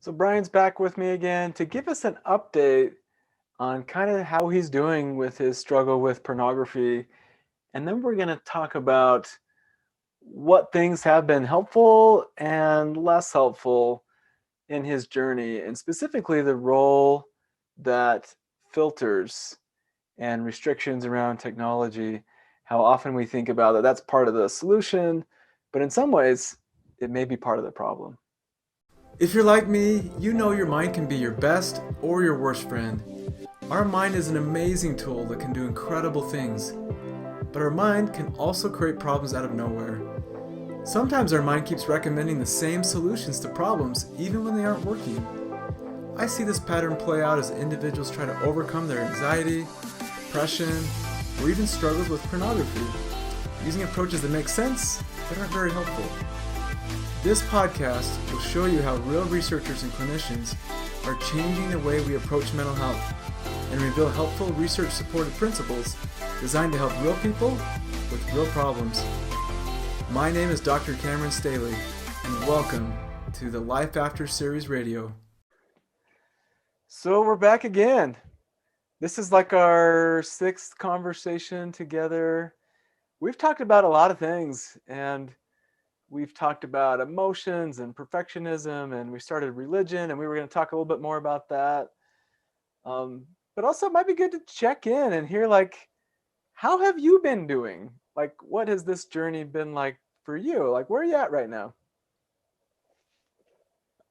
So Brian's back with me again to give us an update on kind of how he's doing with his struggle with pornography. And then we're going to talk about what things have been helpful and less helpful in his journey, and specifically the role that filters and restrictions around technology, how often we think about that that's part of the solution, but in some ways, it may be part of the problem. If you're like me, you know your mind can be your best or your worst friend. Our mind is an amazing tool that can do incredible things, but our mind can also create problems out of nowhere. Sometimes our mind keeps recommending the same solutions to problems even when they aren't working. I see this pattern play out as individuals try to overcome their anxiety, depression, or even struggles with pornography, using approaches that make sense but aren't very helpful. This podcast will show you how real researchers and clinicians are changing the way we approach mental health and reveal helpful research-supported principles designed to help real people with real problems. My name is Dr. Cameron Staley, and welcome to the Life After Series Radio. So we're back again. This is like our sixth conversation together. We've talked about a lot of things, and we've talked about emotions and perfectionism, and we started religion, and we were going to talk a little bit more about that. But also it might be good to check in and hear, like, how have you been doing? Like, what has this journey been like for you? Like, where are you at right now?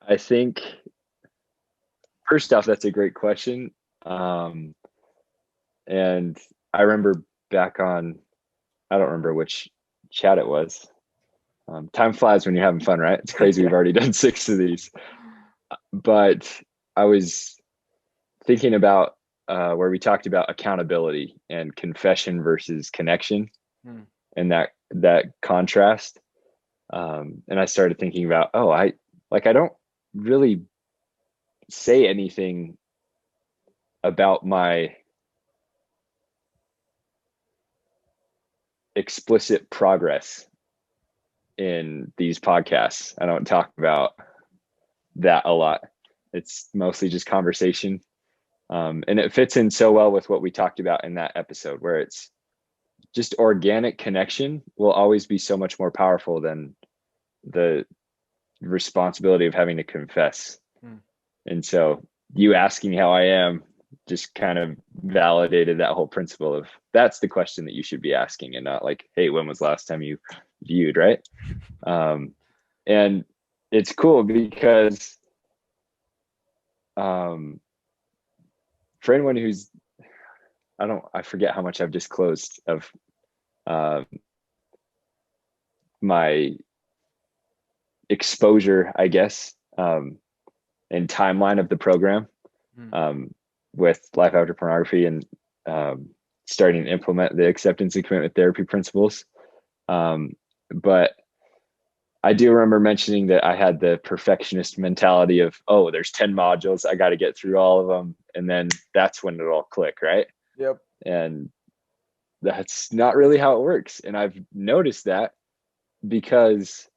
I think, first off, that's a great question. And I remember back on, I don't remember which chat it was. Time flies when you're having fun, right? It's crazy. We've already done 6 of these. But I was thinking about where we talked about accountability and confession versus connection and that contrast. And I started thinking about, I don't really say anything about my explicit progress in these podcasts. I don't talk about that a lot. It's mostly just conversation. And it fits in so well with what we talked about in that episode, where it's just organic connection will always be so much more powerful than the responsibility of having to confess. And so you asking how I am just kind of validated that whole principle of that's the question that you should be asking, and not like, hey, when was the last time you viewed, right? And it's cool because for anyone who's, I forget how much I've disclosed of my exposure, I guess, and timeline of the program with Life After Pornography and starting to implement the acceptance and commitment therapy principles. But I do remember mentioning that I had the perfectionist mentality of, there's 10 modules. I got to get through all of them. And then that's when it'll all click, right? Yep. And that's not really how it works. And I've noticed that because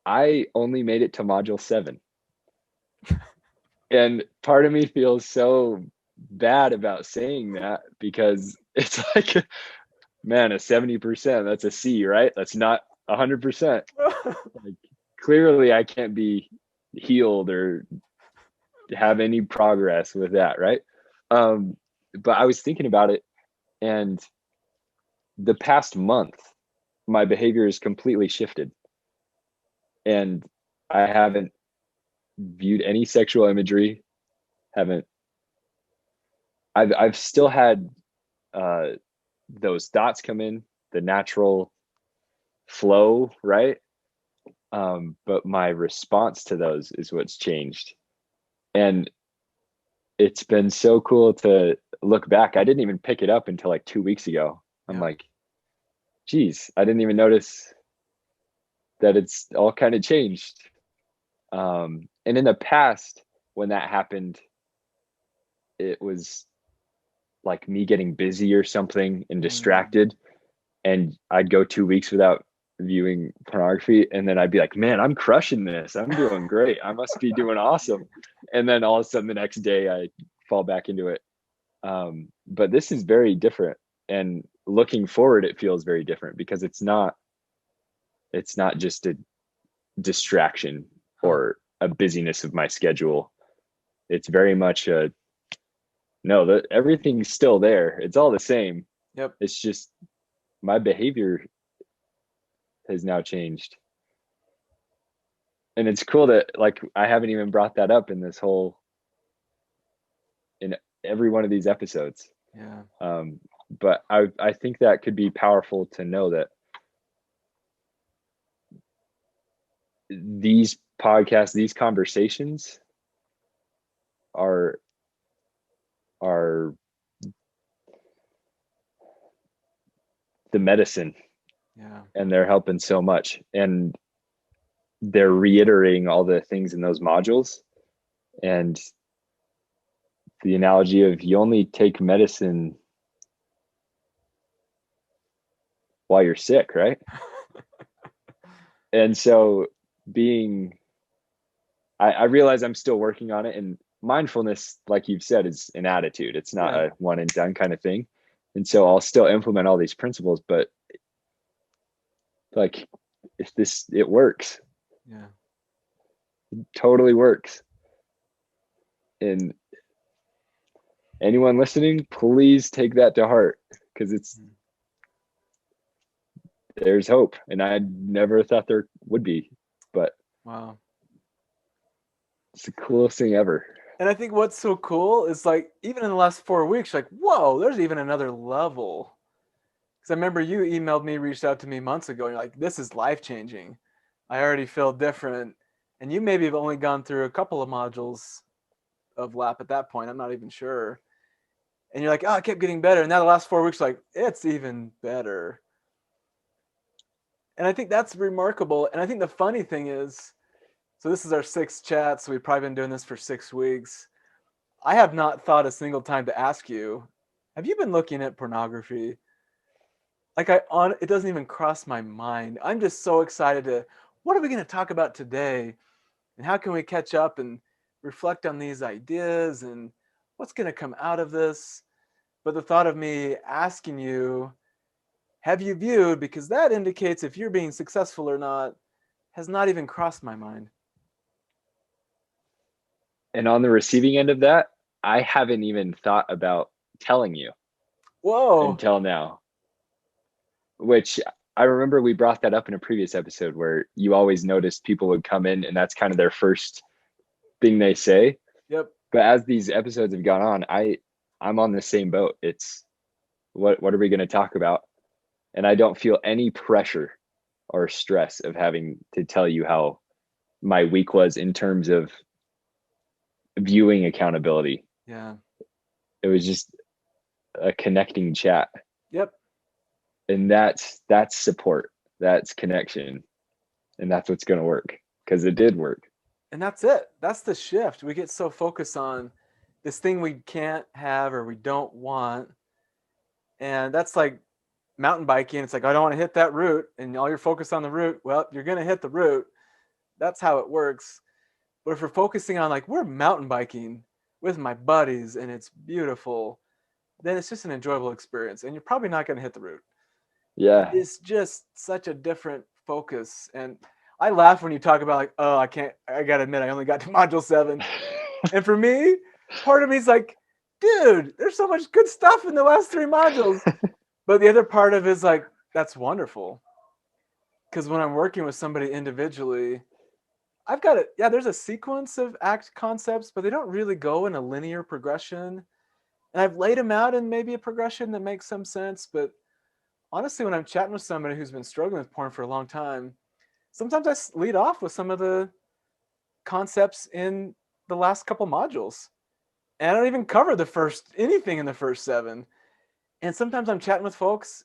I only made it to module 7. And part of me feels so bad about saying that, because it's like, man, a 70%, that's a C, right? That's not 100%. Like, clearly I can't be healed or have any progress with that, right? But I was thinking about it, and the past month, my behavior has completely shifted. And I haven't viewed any sexual imagery. I've still had those thoughts come in, the natural flow, right? But my response to those is what's changed. And it's been so cool to look back. I didn't even pick it up until like 2 weeks ago. I'm like, geez, I didn't even notice that it's all kind of changed. And in the past, when that happened, it was like me getting busy or something and distracted, and I'd go 2 weeks without viewing pornography, and then I'd be like, man, I'm crushing this. I'm doing great. I must be doing awesome. And then all of a sudden the next day I fall back into it. But this is very different. And looking forward, it feels very different because it's not just a distraction or a busyness of my schedule. It's very much a no, that everything's still there. It's all the same. Yep. It's just my behavior has now changed. And it's cool that like I haven't even brought that up in every one of these episodes. Yeah. But I think that could be powerful to know that these podcasts, these conversations are the medicine. Yeah. And they're helping so much. And they're reiterating all the things in those modules. And the analogy of you only take medicine while you're sick, right? And so I realize I'm still working on it, and mindfulness, like you've said, is an attitude. It's not a one and done kind of thing. And so I'll still implement all these principles, but like it works. Yeah. It totally works. And anyone listening, please take that to heart, because there's hope. And I never thought there would be, but wow, it's the coolest thing ever. And I think what's so cool is like, even in the last 4 weeks, like, whoa, there's even another level. Because I remember you emailed me, reached out to me months ago, and you're like, this is life-changing. I already feel different. And you maybe have only gone through a couple of modules of LAP at that point. I'm not even sure. And you're like, oh, I kept getting better. And now the last 4 weeks, like, it's even better. And I think that's remarkable. And I think the funny thing is, so this is our 6th chat, so we've probably been doing this for 6 weeks. I have not thought a single time to ask you, have you been looking at pornography? Like it doesn't even cross my mind. I'm just so excited what are we going to talk about today? And how can we catch up and reflect on these ideas and what's going to come out of this? But the thought of me asking you, have you viewed, because that indicates if you're being successful or not, has not even crossed my mind. And on the receiving end of that, I haven't even thought about telling you. Whoa. Until now. Which I remember we brought that up in a previous episode where you always noticed people would come in and that's kind of their first thing they say. Yep. But as these episodes have gone on, I'm on the same boat. It's what are we going to talk about? And I don't feel any pressure or stress of having to tell you how my week was in terms of viewing accountability. Yeah. It was just a connecting chat. Yep. And that's support, that's connection, and that's what's going to work, because it did work. And that's it. That's the shift. We get so focused on this thing we can't have or we don't want, and that's like mountain biking. It's like, I don't want to hit that route, and all you're focused on the route, well, you're going to hit the route. That's how it works. But if we're focusing on like, we're mountain biking with my buddies and it's beautiful, then it's just an enjoyable experience, and you're probably not going to hit the route. Yeah. It's just such a different focus. And I laugh when you talk about like, oh, I got to admit, I only got to module 7. And for me, part of me is like, dude, there's so much good stuff in the last 3 modules. But the other part of it is like, that's wonderful. Because when I'm working with somebody individually, I've got it. Yeah, there's a sequence of ACT concepts, but they don't really go in a linear progression. And I've laid them out in maybe a progression that makes some sense. But honestly, when I'm chatting with somebody who's been struggling with porn for a long time, sometimes I lead off with some of the concepts in the last couple modules. And I don't even cover anything in the first 7. And sometimes I'm chatting with folks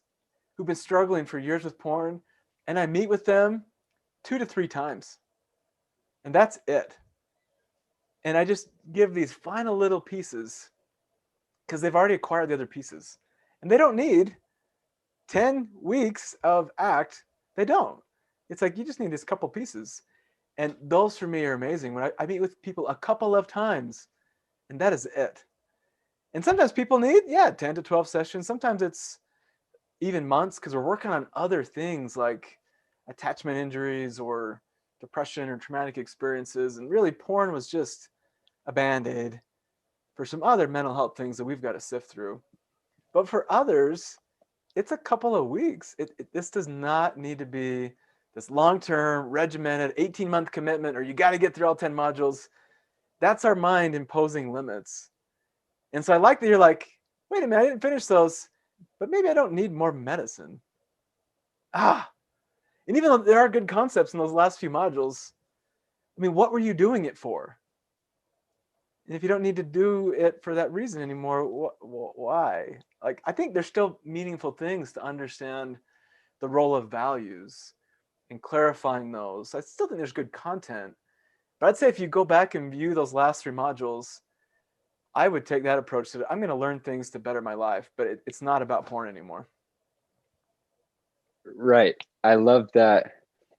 who've been struggling for years with porn, and I meet with them 2 to 3 times. And that's it. And I just give these final little pieces because they've already acquired the other pieces. And they don't need 10 weeks of ACT. They don't. It's like you just need this couple pieces. And those for me are amazing. When I meet with people a couple of times, and that is it. And sometimes people need, 10 to 12 sessions. Sometimes it's even months because we're working on other things like attachment injuries or depression or traumatic experiences. And really, porn was just a band aid for some other mental health things that we've got to sift through. But for others, it's a couple of weeks. This does not need to be this long-term, regimented, 18-month commitment, or you got to get through all 10 modules. That's our mind imposing limits. And so I like that you're like, wait a minute, I didn't finish those, but maybe I don't need more medicine. And even though there are good concepts in those last few modules, I mean, what were you doing it for? And if you don't need to do it for that reason anymore, why? Like, I think there's still meaningful things to understand the role of values and clarifying those. I still think there's good content. But I'd say if you go back and view those last 3 modules, I would take that approach to it. I'm going to learn things to better my life, but it's not about porn anymore. Right. I love that.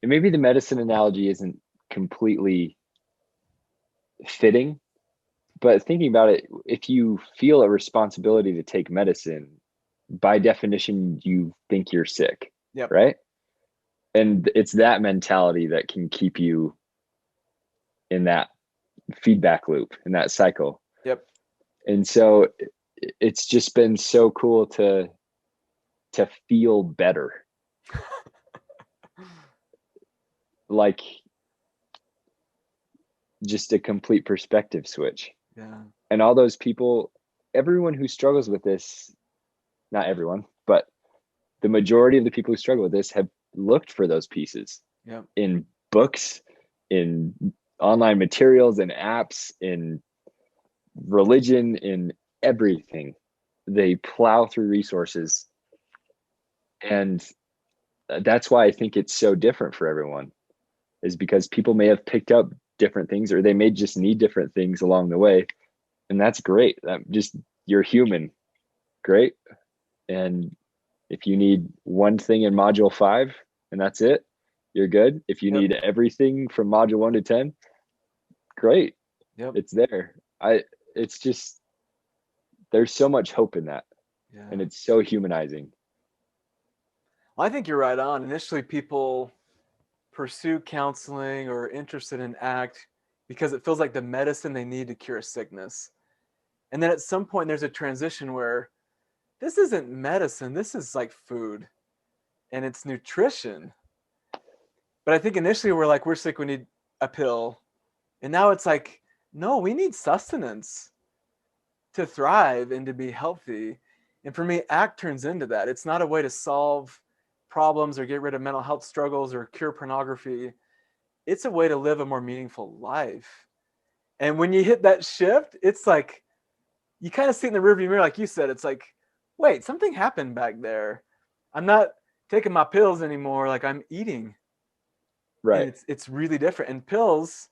And maybe the medicine analogy isn't completely fitting, but thinking about it, if you feel a responsibility to take medicine, by definition, you think you're sick. Yep. Right. And it's that mentality that can keep you in that feedback loop, in that cycle. Yep. And so it's just been so cool to feel better. Like just a complete perspective switch. Yeah. And all those people, everyone who struggles with this, not everyone, but the majority of the people who struggle with this have looked for those pieces. Yep. In books, in online materials, in apps, in religion, in everything. They plow through resources. And that's why I think it's so different for everyone, is because people may have picked up different things, or they may just need different things along the way. And that's great. You're human. Great. And if you need one thing in module 5 and that's it, you're good. If you need everything from module 1 to 10, great. Yep. It's there. It's just, there's so much hope in that. Yeah. And it's so humanizing. I think you're right on. Initially, people pursue counseling or interested in ACT because it feels like the medicine they need to cure a sickness. And then at some point, there's a transition where this isn't medicine, this is like food and it's nutrition. But I think initially we're sick, we need a pill. And now it's like, no, we need sustenance to thrive and to be healthy. And for me, ACT turns into that. It's not a way to solve problems or get rid of mental health struggles or cure pornography. It's a way to live a more meaningful life. And when you hit that shift, it's like you kind of see it in the rearview mirror, like you said. It's like, wait, something happened back there. I'm not taking my pills anymore. Like I'm eating. Right. And it's really different. And pills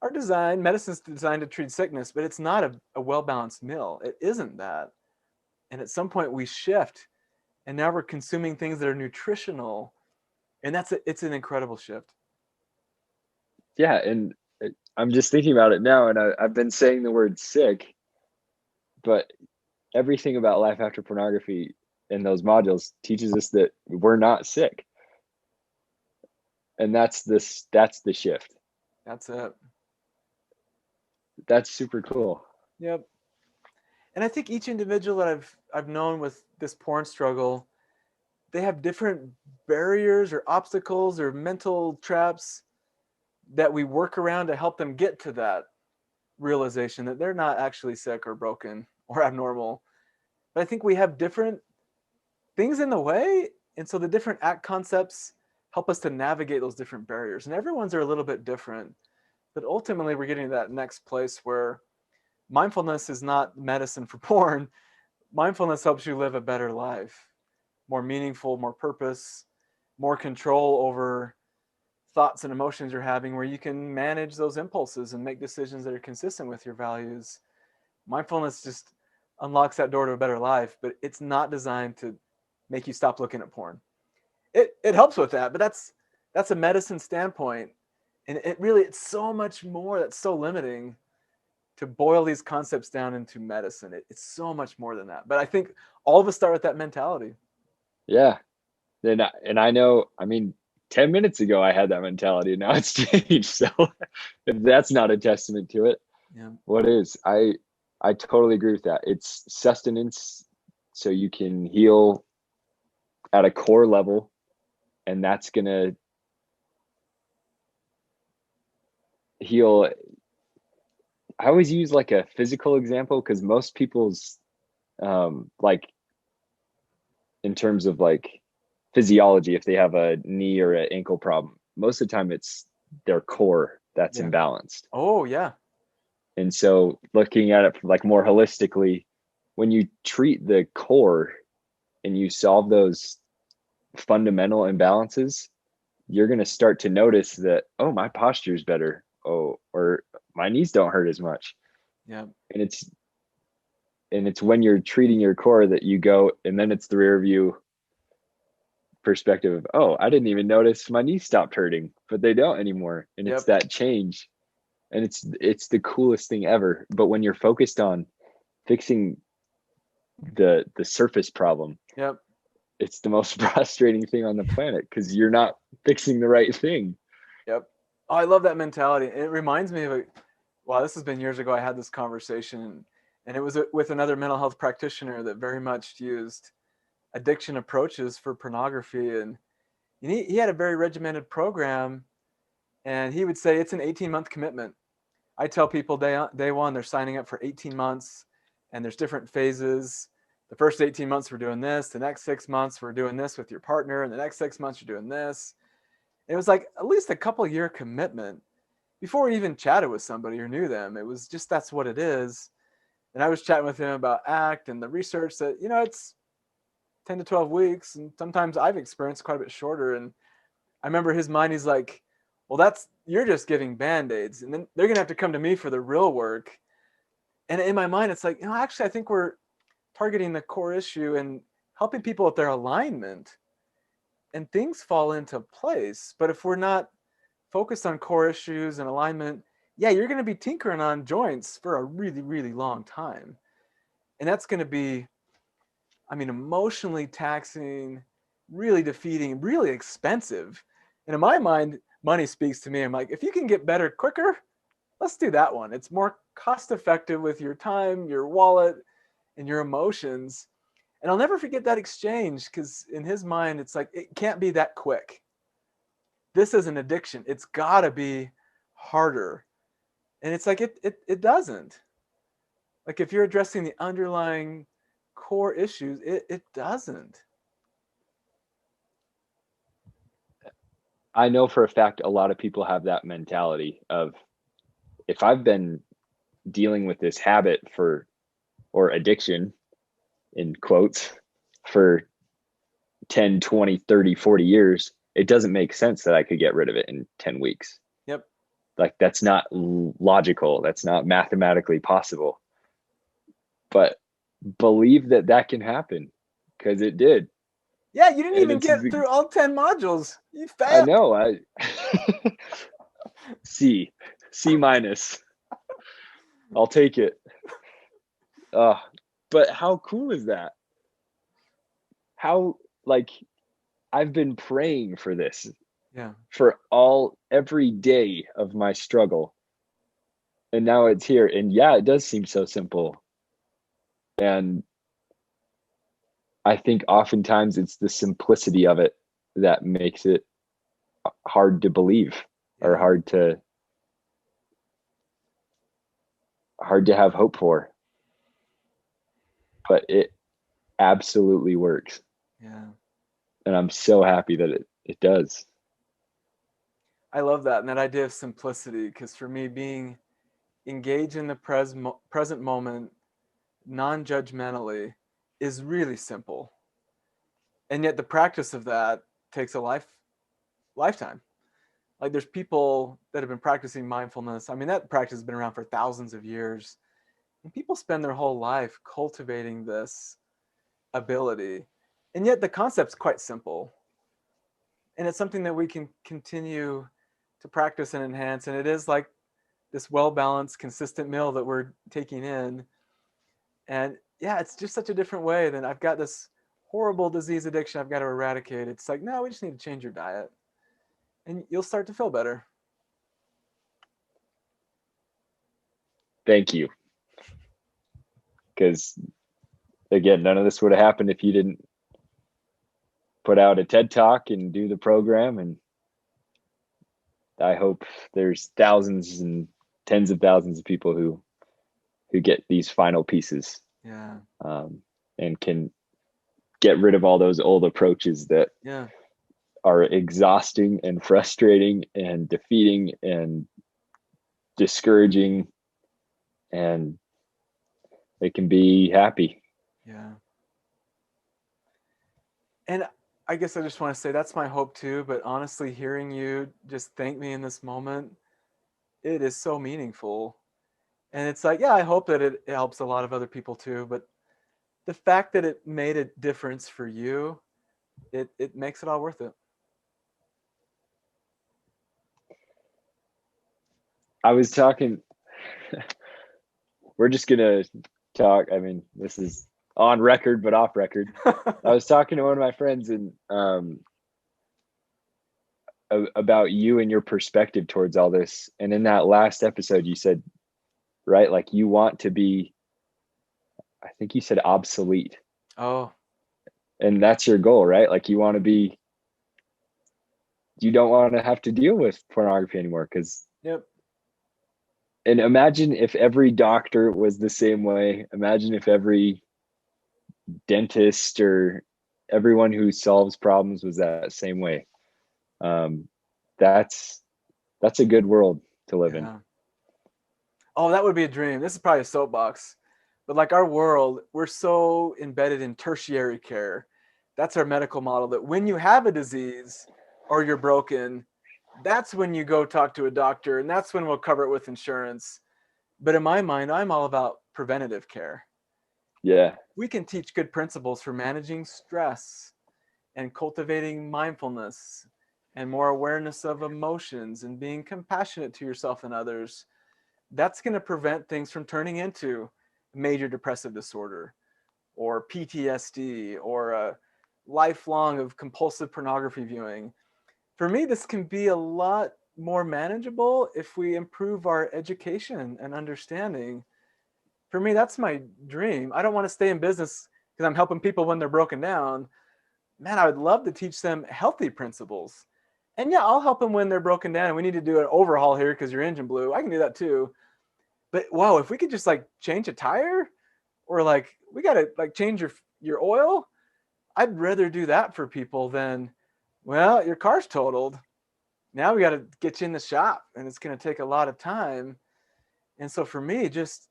are designed, medicine's designed to treat sickness, but it's not a well-balanced meal. It isn't that. And at some point we shift, and now we're consuming things that are nutritional. And it's an incredible shift. Yeah. And I'm just thinking about it now, and I've been saying the word sick, but everything about life after pornography in those modules teaches us that we're not sick. And that's the shift. That's it. That's super cool. Yep. And I think each individual that I've known with this porn struggle, they have different barriers or obstacles or mental traps that we work around to help them get to that realization that they're not actually sick or broken or abnormal. But I think we have different things in the way. And so the different ACT concepts help us to navigate those different barriers. And everyone's are a little bit different. But ultimately, we're getting to that next place where mindfulness is not medicine for porn. Mindfulness helps you live a better life, more meaningful, more purpose, more control over thoughts and emotions you're having, where you can manage those impulses and make decisions that are consistent with your values. Mindfulness just unlocks that door to a better life, but it's not designed to make you stop looking at porn. It helps with that, but that's that's a medicine standpoint. And it's so much more that's so limiting to boil these concepts down into medicine. It's so much more than that. But I think all of us start with that mentality. Yeah. And I know, I mean, 10 minutes ago, I had that mentality and now it's changed. So if that's not a testament to it, Yeah. what is? I totally agree with that. It's sustenance so you can heal at a core level, and that's going to heal. I always use like a physical example because most people's like in terms of like physiology, if they have a knee or an ankle problem, most of the time it's their core that's Yeah. imbalanced. Oh, yeah. And so looking at it like more holistically, when you treat the core and you solve those fundamental imbalances, you're going to start to notice that, oh, my posture is better. Oh, or my knees don't hurt as much. Yeah. And it's when you're treating your core that you go, and then it's the rear view perspective of, oh, I didn't even notice my knees stopped hurting, but they don't anymore. And it's Yep. that change. And it's the coolest thing ever. But when you're focused on fixing the surface problem, Yep. it's the most frustrating thing on the planet because you're not fixing the right thing. Yep. Oh, I love that mentality. It reminds me of wow, this has been years ago. I had this conversation, and it was with another mental health practitioner that very much used addiction approaches for pornography. And he had a very regimented program, and he would say it's an 18-month commitment. I tell people day one, they're signing up for 18 months, and there's different phases. The first 18 months, we're doing this. The next 6 months, we're doing this with your partner. And the next 6 months, you're doing this. And it was like at least a couple year commitment before we even chatted with somebody or knew them. It was just, that's what it is. And I was chatting with him about ACT and the research that, it's 10 to 12 weeks. And sometimes I've experienced quite a bit shorter. And I remember his mind, he's like, well, you're just giving band-aids. And then they're going to have to come to me for the real work. And in my mind, it's like, actually, I think we're targeting the core issue and helping people with their alignment, and things fall into place. But if we're not focused on core issues and alignment, yeah, you're going to be tinkering on joints for a really, really long time. And that's going to be, emotionally taxing, really defeating, really expensive. And in my mind, money speaks to me. I'm like, if you can get better quicker, let's do that one. It's more cost effective with your time, your wallet, and your emotions. And I'll never forget that exchange, because in his mind, it's like, it can't be that quick. This is an addiction. It's got to be harder. And it's like, it doesn't. Like, if you're addressing the underlying core issues, it doesn't. I know for a fact a lot of people have that mentality of, if I've been dealing with this habit or addiction in quotes for 10, 20, 30, 40 years, it doesn't make sense that I could get rid of it in 10 weeks. Yep. Like, that's not logical. That's not mathematically possible. But believe that can happen, because it did. Yeah, you didn't And even get through all 10 modules. You I failed. know, C minus. I'll take it. Uh, but how cool is that? How, like, I've been praying for this Yeah. for every day of my struggle. And now it's here. And yeah, it does seem so simple. And I think oftentimes it's the simplicity of it that makes it hard to believe, or Yeah. hard to have hope for. But it absolutely works. Yeah. And I'm so happy that it does. I love that. And that idea of simplicity, because for me, being engaged in the present moment non judgmentally is really simple. And yet the practice of that takes a lifetime. Like, there's people that have been practicing mindfulness. That practice has been around for thousands of years. And people spend their whole life cultivating this ability. And yet the concept's quite simple. And it's something that we can continue to practice and enhance. And it is like this well-balanced, consistent meal that we're taking in. And yeah, it's just such a different way than I've got this horrible disease addiction I've got to eradicate. It's like, no, we just need to change your diet and you'll start to feel better. Thank you. Because again, none of this would have happened if you didn't put out a TED Talk and do the program. And I hope there's thousands and tens of thousands of people who get these final pieces. Yeah. And can get rid of all those old approaches that are exhausting and frustrating and defeating and discouraging, and they can be happy. Yeah. And I guess I just want to say that's my hope too, but honestly, hearing you just thank me in this moment, it is so meaningful. And it's like, yeah, I hope that it helps a lot of other people too, but the fact that it made a difference for you, it makes it all worth it. I was talking, we're just going to talk. I mean, this is on record, but off record. I was talking to one of my friends and about you and your perspective towards all this. And in that last episode, you said, right, like you want to be, I think you said obsolete. Oh. And that's your goal, right? Like you want to be, you don't want to have to deal with pornography anymore. Yep. And imagine if every doctor was the same way. Imagine if every dentist or everyone who solves problems was that same way. That's a good world to live in. Oh, that would be a dream. This is probably a soapbox, but like our world, we're so embedded in tertiary care. That's our medical model that when you have a disease or you're broken, that's when you go talk to a doctor and that's when we'll cover it with insurance. But in my mind, I'm all about preventative care. Yeah. We can teach good principles for managing stress and cultivating mindfulness and more awareness of emotions and being compassionate to yourself and others. That's going to prevent things from turning into major depressive disorder or PTSD or a lifelong of compulsive pornography viewing. For me, this can be a lot more manageable if we improve our education and understanding. For me, that's my dream. I don't want to stay in business because I'm helping people when they're broken down. Man, I would love to teach them healthy principles. And yeah, I'll help them when they're broken down and we need to do an overhaul here because your engine blew. I can do that too. But whoa, if we could just like change a tire or like we got to like change your oil, I'd rather do that for people than, well, your car's totaled. Now we got to get you in the shop and it's going to take a lot of time. And so for me, just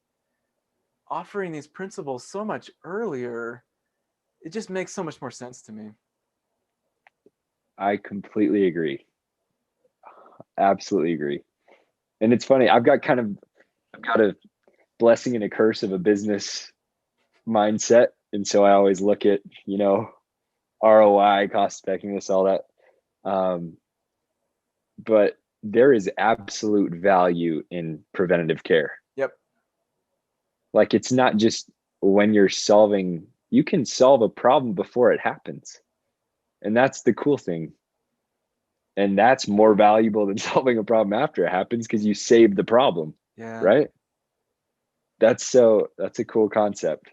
offering these principles so much earlier, it just makes so much more sense to me. I completely agree. Absolutely agree. And it's funny, I've got a blessing and a curse of a business mindset. And so I always look at, ROI, cost effectiveness, all that. But there is absolute value in preventative care. Yep. Like it's not just when you can solve a problem before it happens. And that's the cool thing. And that's more valuable than solving a problem after it happens because you saved the problem. Yeah. Right? That's a cool concept.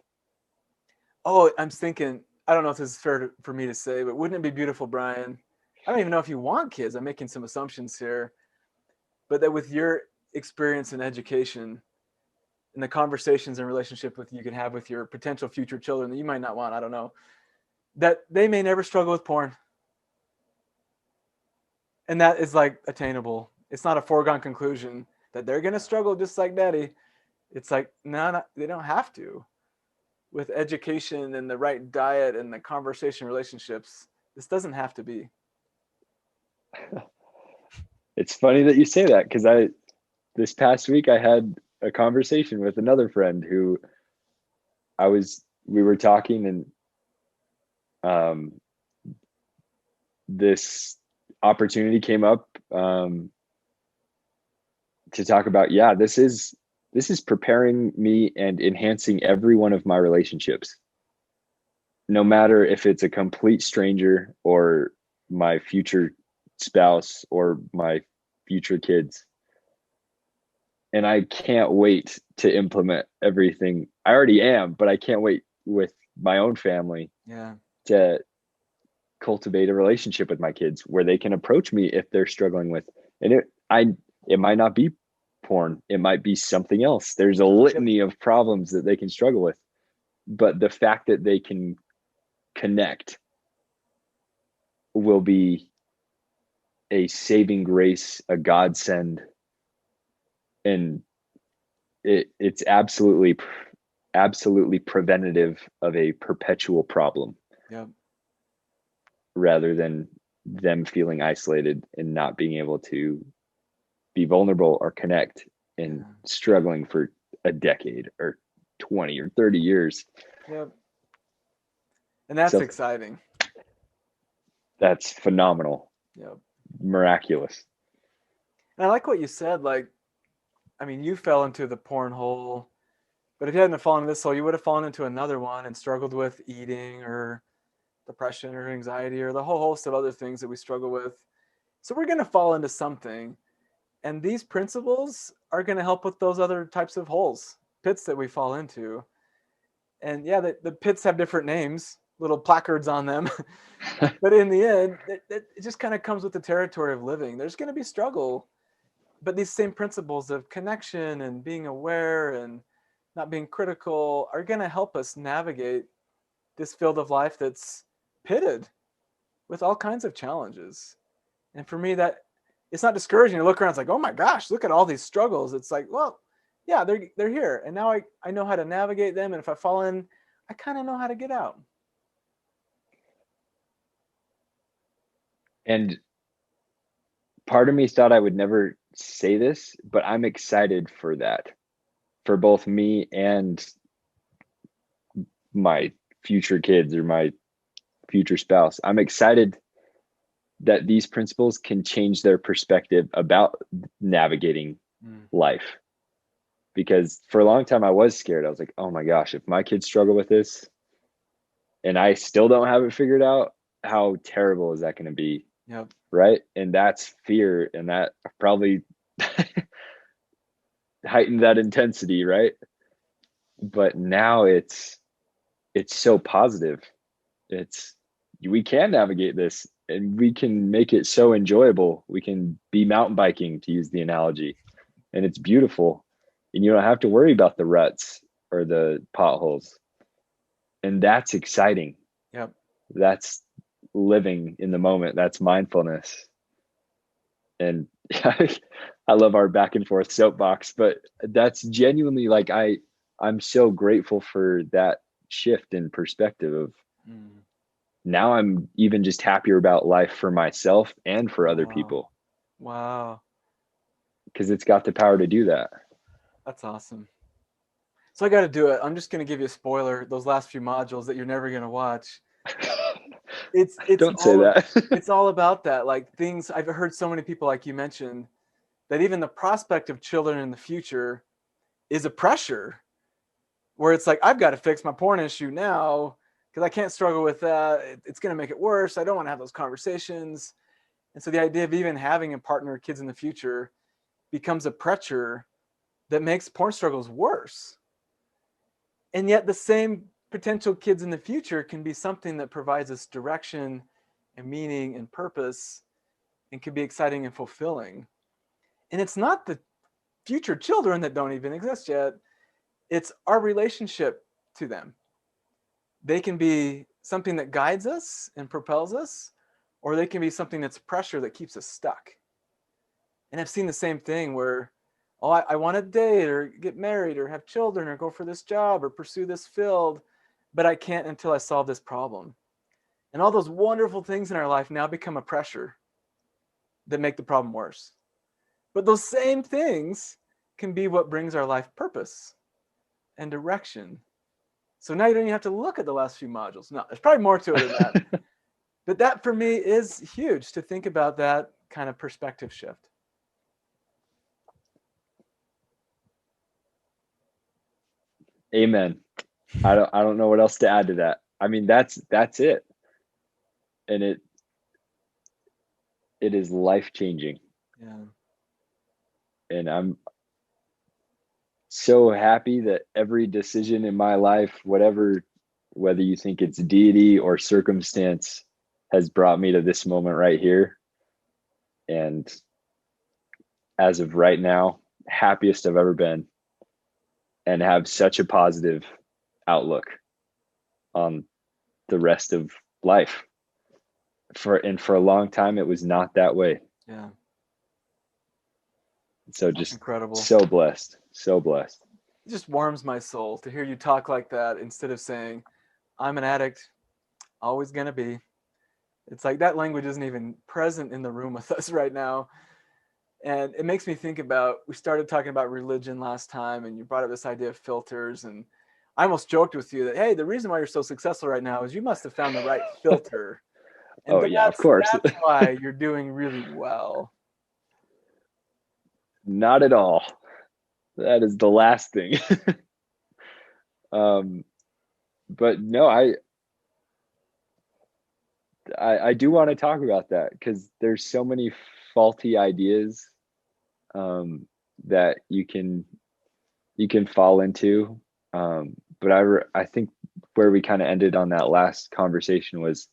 Oh, I'm thinking, I don't know if this is fair for me to say, but wouldn't it be beautiful, Brian? I don't even know if you want kids. I'm making some assumptions here. But that with your experience in education and the conversations and relationship with you can have with your potential future children that you might not want, I don't know, that they may never struggle with porn. And that is like attainable. It's not a foregone conclusion that they're going to struggle just like daddy. It's like, no, they don't have to. With education and the right diet and the conversation relationships, this doesn't have to be. It's funny that you say that because this past week I had a conversation with another friend who we were talking and this opportunity came up to talk about, this is preparing me and enhancing every one of my relationships, no matter if it's a complete stranger or my future spouse or my future kids. And I can't wait to implement everything. I already am, but I can't wait with my own family to cultivate a relationship with my kids where they can approach me if they're struggling with, and it might not be porn. It might be something else. There's a litany of problems that they can struggle with, but the fact that they can connect will be a saving grace, a godsend. And it's absolutely preventative of a perpetual problem. Yep. Rather than them feeling isolated and not being able to be vulnerable or connect and struggling for a decade or 20 or 30 years. Yep. And that's exciting. That's phenomenal. Yep. Miraculous. And I like what you said. Like, I mean, you fell into the porn hole, but if you hadn't fallen into this hole, you would have fallen into another one and struggled with eating or depression or anxiety or the whole host of other things that we struggle with. So we're going to fall into something. And these principles are going to help with those other types of holes, pits that we fall into. And yeah, the pits have different names, little placards on them. But in the end, it just kind of comes with the territory of living. There's going to be struggle. But these same principles of connection and being aware and not being critical are going to help us navigate this field of life that's pitted with all kinds of challenges. And for me, that it's not discouraging to look around. It's like, oh my gosh, look at all these struggles. It's like, well, yeah, they're here. And now I know how to navigate them. And if I fall in, I kind of know how to get out. And part of me thought I would never say this, but I'm excited for that, for both me and my future kids or my future spouse. I'm excited that these principles can change their perspective about navigating life. Because for a long time I was scared. I was like, oh my gosh, if my kids struggle with this and I still don't have it figured out, how terrible is that going to be? Yep. Right. And that's fear. And that probably heightened that intensity. Right. But now it's so positive. We can navigate this and we can make it so enjoyable. We can be mountain biking, to use the analogy, and it's beautiful. And you don't have to worry about the ruts or the potholes. And that's exciting. Yep. That's living in the moment. That's mindfulness. And I love our back and forth soapbox, but that's genuinely like, I'm so grateful for that shift in perspective of now I'm even just happier about life for myself and for other people. Wow. Because it's got the power to do that. That's awesome. So I got to do it. I'm just going to give you a spoiler. Those last few modules that you're never going to watch. It's Don't say that. It's all about that. Like things I've heard so many people, like you mentioned, that even the prospect of children in the future is a pressure where it's like, I've got to fix my porn issue now because I can't struggle with that. It's going to make it worse. I don't want to have those conversations. And so the idea of even having a partner or kids in the future becomes a pressure that makes porn struggles worse. And yet the same potential kids in the future can be something that provides us direction and meaning and purpose and can be exciting and fulfilling. And it's not the future children that don't even exist yet. It's our relationship to them. They can be something that guides us and propels us, or they can be something that's pressure that keeps us stuck. And I've seen the same thing where, oh, I want to date or get married or have children or go for this job or pursue this field, but I can't until I solve this problem. And all those wonderful things in our life now become a pressure that make the problem worse. But those same things can be what brings our life purpose and direction. So now you don't even have to look at the last few modules. No, there's probably more to it than that. But that for me is huge, to think about that kind of perspective shift. Amen. I don't know what else to add to that. I mean, that's it. And it is life-changing. Yeah. And I'm so happy that every decision in my life, whether you think it's deity or circumstance, has brought me to this moment right here. And as of right now, happiest I've ever been, and have such a positive outlook on the rest of life. For a long time, it was not that way. Yeah. So That's just incredible. so blessed, so blessed. It just warms my soul to hear you talk like that, instead of saying, I'm an addict, always going to be. It's like that language isn't even present in the room with us right now. And it makes me think about, we started talking about religion last time, and you brought up this idea of filters. And I almost joked with you that, hey, the reason why you're so successful right now is you must have found the right filter. And Oh yeah, of course. that's why you're doing really well. Not at all. That is the last thing. But no, I do want to talk about that, because there's so many faulty ideas that you can fall into. But I think where we kind of ended on that last conversation was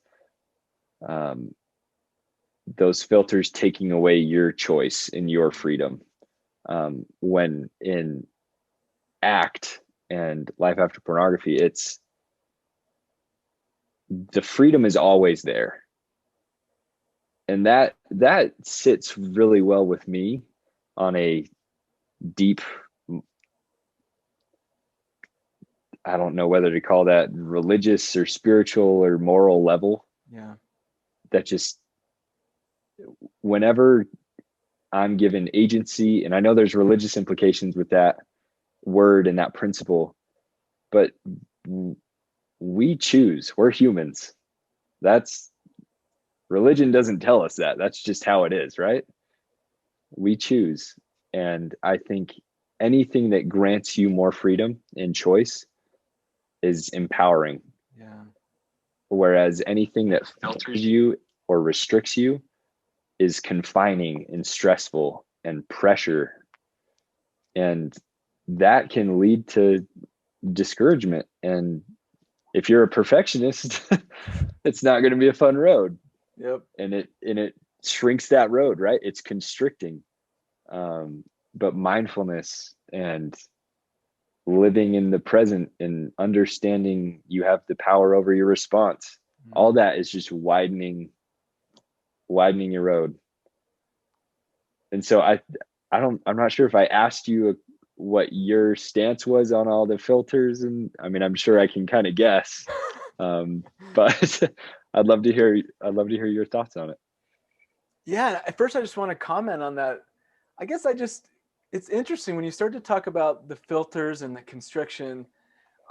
those filters taking away your choice and your freedom. When in ACT and Life After Pornography, it's the freedom is always there. And that sits really well with me on a deep, I don't know whether to call that religious or spiritual or moral level. Yeah. That just, whenever I'm given agency, and I know there's religious implications with that word and that principle, but we choose. We're humans. That's, religion doesn't tell us that. That's just how it is, right? We choose. And I think anything that grants you more freedom and choice is empowering. Yeah. Whereas anything that filters you or restricts you is confining and stressful and pressure. And that can lead to discouragement. And if you're a perfectionist, it's not going to be a fun road. Yep. And it shrinks that road, right? It's constricting. But mindfulness and living in the present and understanding you have the power over your response, all that is just widening your road. And so I'm not sure if I asked you what your stance was on all the filters, and I mean, I'm sure I can kind of guess, but I'd love to hear your thoughts on it. Yeah. At first, I just want to comment on that. I guess it's interesting when you start to talk about the filters and the constriction.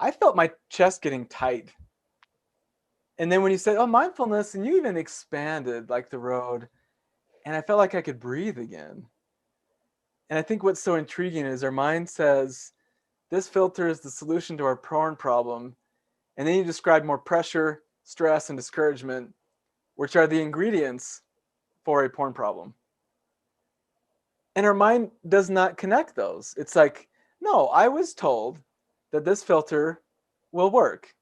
I felt my chest getting tight. And then when you said, oh, mindfulness, and you even expanded like the road, and I felt like I could breathe again. And I think what's so intriguing is our mind says, this filter is the solution to our porn problem. And then you describe more pressure, stress, and discouragement, which are the ingredients for a porn problem. And our mind does not connect those. It's like, no, I was told that this filter will work.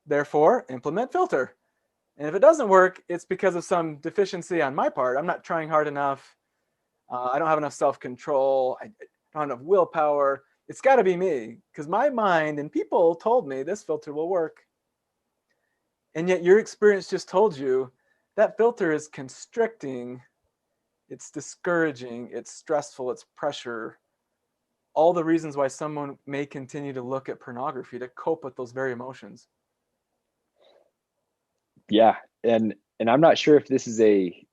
Therefore, implement filter. And if it doesn't work, it's because of some deficiency on my part. I'm not trying hard enough. I don't have enough self-control. I don't have enough willpower. It's got to be me, because my mind and people told me this filter will work. And yet your experience just told you that filter is constricting, it's discouraging, it's stressful, it's pressure. All the reasons why someone may continue to look at pornography to cope with those very emotions. Yeah. And I'm not sure if this is a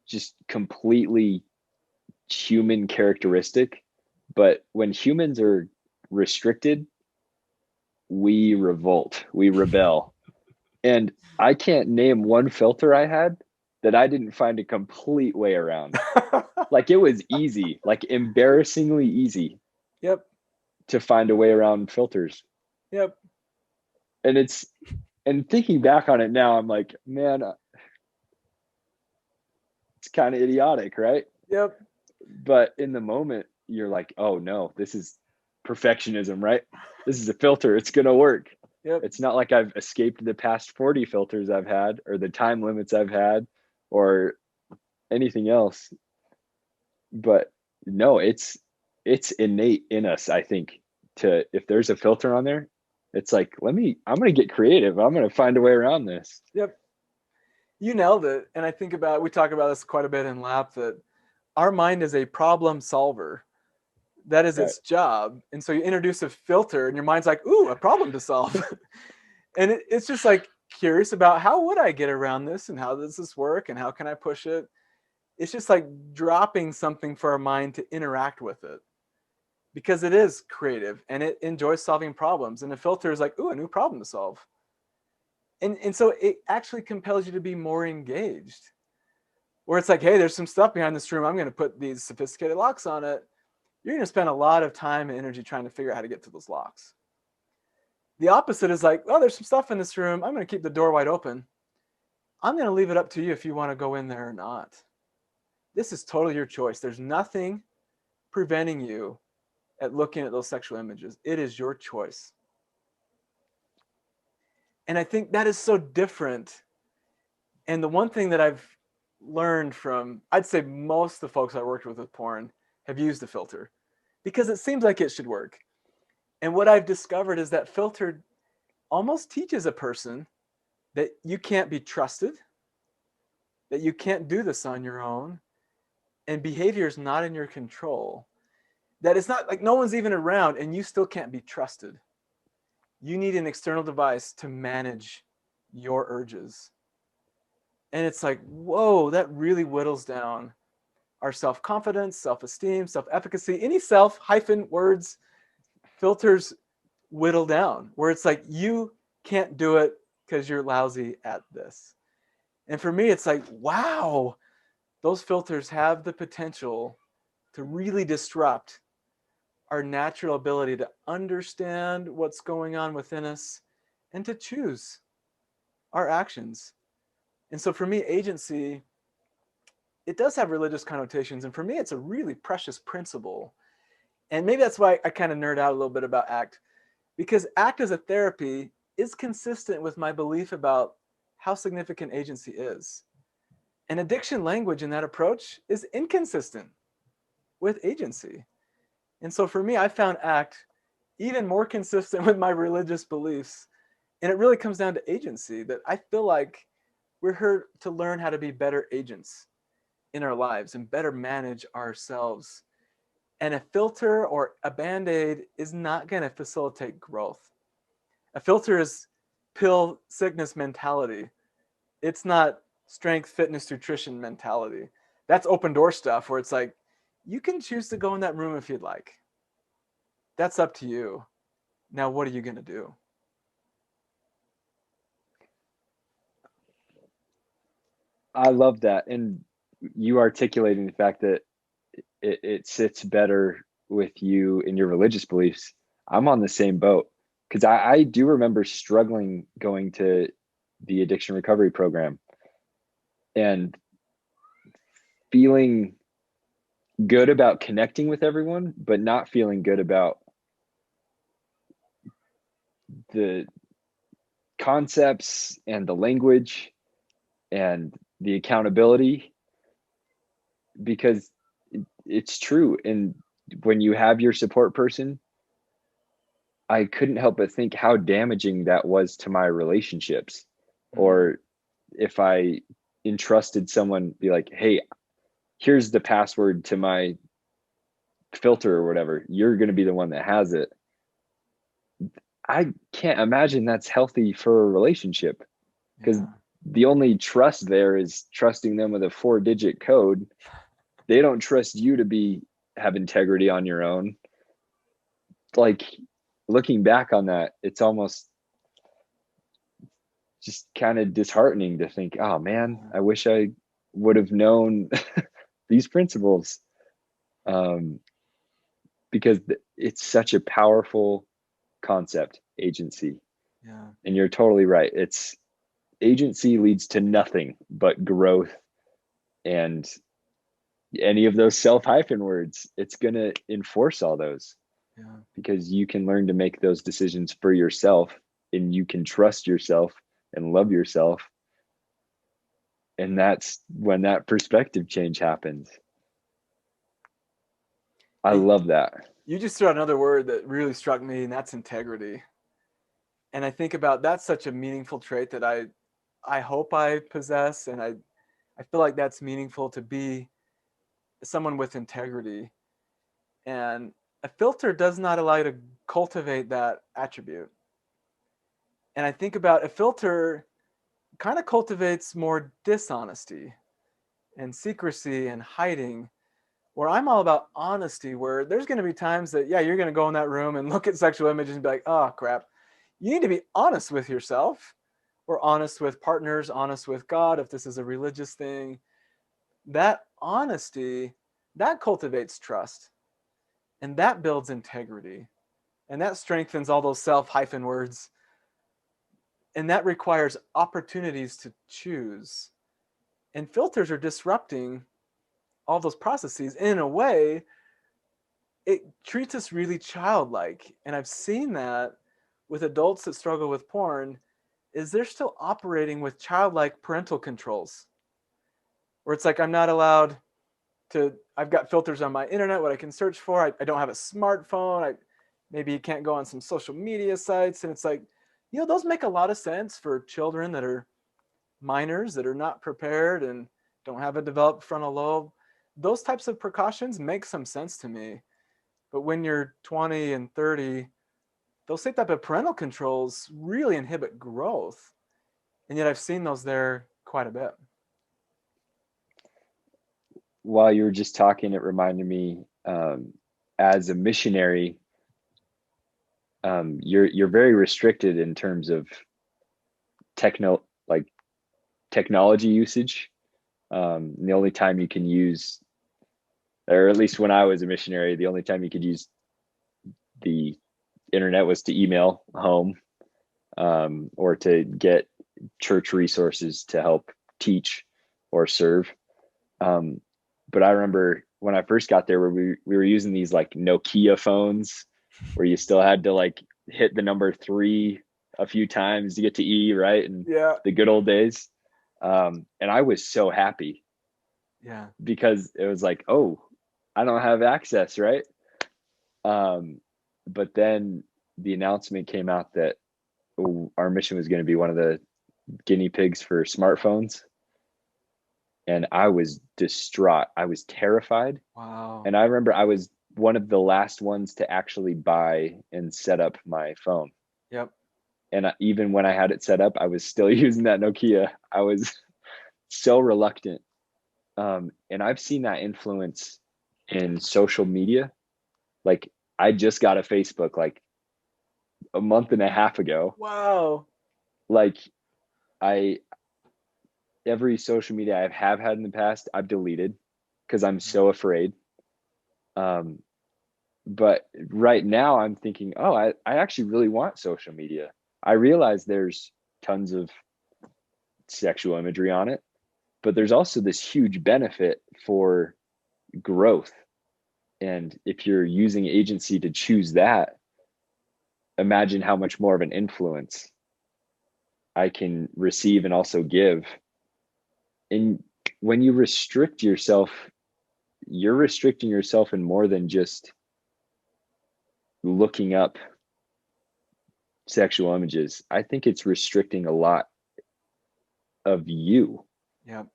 just completely human characteristic, but when humans are restricted, we revolt, we rebel. And I can't name one filter I had that I didn't find a complete way around. Like it was easy, like embarrassingly easy Yep. to find a way around filters. Yep. And and thinking back on it now, I'm like, man, it's kind of idiotic, right? Yep. But in the moment, you're like, oh no, this is perfectionism, right? This is a filter. It's going to work. Yep. It's not like I've escaped the past 40 filters I've had or the time limits I've had or anything else. But no, it's innate in us, I think, to if there's a filter on there, it's like, I'm going to get creative. I'm going to find a way around this. Yep. You nailed it. And I think we talk about this quite a bit in LAP, that our mind is a problem solver. That is Right. its job. And so you introduce a filter and your mind's like, ooh, a problem to solve. And it's just like curious about how would I get around this and how does this work and how can I push it? It's just like dropping something for our mind to interact with it, because it is creative and it enjoys solving problems. And the filter is like, ooh, a new problem to solve. And so it actually compels you to be more engaged, where it's like, hey, there's some stuff behind this room. I'm going to put these sophisticated locks on it. You're going to spend a lot of time and energy trying to figure out how to get to those locks. The opposite is like, well, there's some stuff in this room. I'm going to keep the door wide open. I'm going to leave it up to you if you want to go in there or not. This is totally your choice. There's nothing preventing you at looking at those sexual images. It is your choice. And I think that is so different. And the one thing that I've learned from, I'd say most of the folks I worked with porn have used the filter, because it seems like it should work. And what I've discovered is that filter almost teaches a person that you can't be trusted, that you can't do this on your own, and behavior is not in your control. That it's not like no one's even around and you still can't be trusted. You need an external device to manage your urges. And it's like, whoa, that really whittles down our self-confidence, self-esteem, self-efficacy, any self hyphen words, filters whittle down, where it's like, you can't do it because you're lousy at this. And for me, it's like, wow, those filters have the potential to really disrupt our natural ability to understand what's going on within us and to choose our actions. And so for me, agency, it does have religious connotations. And for me, it's a really precious principle. And maybe that's why I kind of nerd out a little bit about ACT, because ACT as a therapy is consistent with my belief about how significant agency is. And addiction language in that approach is inconsistent with agency. And so for me, I found ACT even more consistent with my religious beliefs. And it really comes down to agency, that I feel like we're here to learn how to be better agents in our lives and better manage ourselves. And a filter or a band-aid is not going to facilitate growth. A filter is pill sickness mentality. It's not strength, fitness, nutrition mentality. That's open door stuff where it's like, you can choose to go in that room if you'd like. That's up to you. Now, what are you going to do? I love that. And you articulating the fact that it sits better with you in your religious beliefs. I'm on the same boat, because I do remember struggling going to the addiction recovery program and feeling good about connecting with everyone, but not feeling good about the concepts and the language and the accountability, because it's true. And when you have your support person, I couldn't help but think how damaging that was to my relationships. Or if I entrusted someone, be like, hey, here's the password to my filter or whatever, you're going to be the one that has it. I can't imagine that's healthy for a relationship, because the only trust there is trusting them with a 4-digit code. They don't trust you to have integrity on your own. Like, looking back on that, it's almost just kind of disheartening to think, oh man, I wish I would have known these principles. Um, because it's such a powerful concept, agency. Yeah. And you're totally right. It's agency leads to nothing but growth, and any of those self hyphen words, it's going to enforce all those, Yeah. because you can learn to make those decisions for yourself, and you can trust yourself and love yourself. And that's when that perspective change happens. I Hey, love that. you just threw out another word that really struck me, and that's integrity. And I think about that's such a meaningful trait that I hope I possess, and I feel like that's meaningful to be someone with integrity. And a filter does not allow you to cultivate that attribute. And I think about a filter kind of cultivates more dishonesty and secrecy and hiding, where I'm all about honesty, where there's going to be times that, yeah, you're going to go in that room and look at sexual images and be like, oh, crap. You need to be honest with yourself, or honest with partners, honest with God, if this is a religious thing. That honesty, that cultivates trust, and that builds integrity, and that strengthens all those self hyphen words, and that requires opportunities to choose. And filters are disrupting all those processes in a way. It treats us really childlike, and I've seen that with adults that struggle with porn, is they're still operating with childlike parental controls, where it's like, I'm not allowed to, I've got filters on my internet, what I can search for. I don't have a smartphone. Maybe you can't go on some social media sites. And it's like, those make a lot of sense for children that are minors, that are not prepared and don't have a developed frontal lobe. Those types of precautions make some sense to me. But when you're 20 and 30, those same type of parental controls really inhibit growth. And yet I've seen those there quite a bit. While you were just talking, it reminded me, as a missionary, you're very restricted in terms of like technology usage. The only time you can use, or at least when I was a missionary, the only time you could use the internet was to email home, or to get church resources to help teach or serve. Um, but I remember when I first got there, where we were using these like Nokia phones, where you still had to like hit the number 3 a few times to get to E, right? And Yeah. the good old days. And I was so happy, Yeah. because it was like, oh, I don't have access, right? But then the announcement came out that, oh, our mission was going to be one of the guinea pigs for smartphones. And I was distraught. I was terrified. Wow. And I remember I was one of the last ones to actually buy and set up my phone. Yep. And even when I had it set up, I was still using that Nokia. I was so reluctant. And I've seen that influence in social media. Like, I just got a Facebook like a month and a half ago. Wow. Like, I every social media I have had in the past, I've deleted, because I'm so afraid. Um, but right now I'm thinking, oh, I actually really want social media. I realize there's tons of sexual imagery on it, but there's also this huge benefit for growth. And if you're using agency to choose that, imagine how much more of an influence I can receive and also give. And when you restrict yourself, you're restricting yourself in more than just looking up sexual images. I think it's restricting a lot of you Yep.